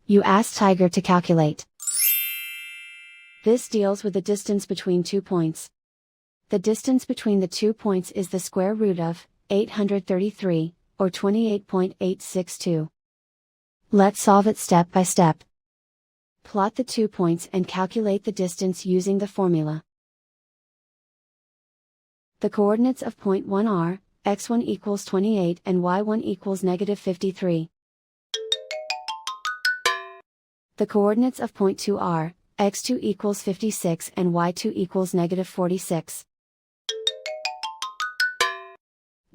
You ask Tiger to calculate. This deals with the distance between 2 points. The distance between the 2 points is the square root of 833, or 28.862. Let's solve it step by step. Plot the 2 points and calculate the distance using the formula. The coordinates of point 1 are, x1 equals 28 and y1 equals negative 53. The coordinates of point 2 are, x2 equals 56 and y2 equals negative 46.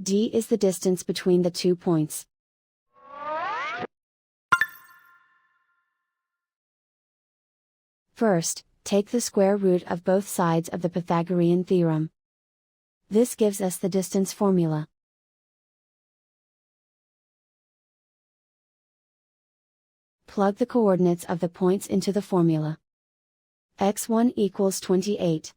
D is the distance between the 2 points. First, take the square root of both sides of the Pythagorean theorem. This gives us the distance formula. Plug the coordinates of the points into the formula. x1 equals 28.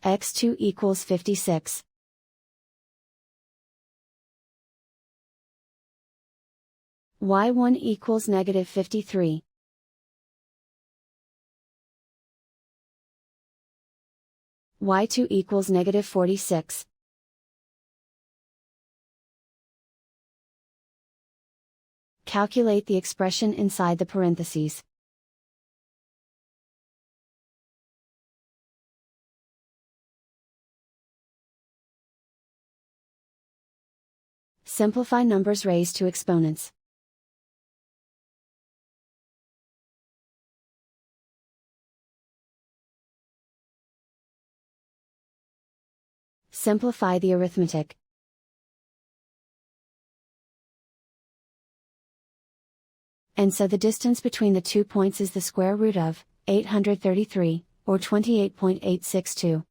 x2 equals 56. y1 equals negative 53. y2 equals negative 46. Calculate the expression inside the parentheses. Simplify numbers raised to exponents. Simplify the arithmetic. And so the distance between the 2 points is the square root of 833, or 28.862.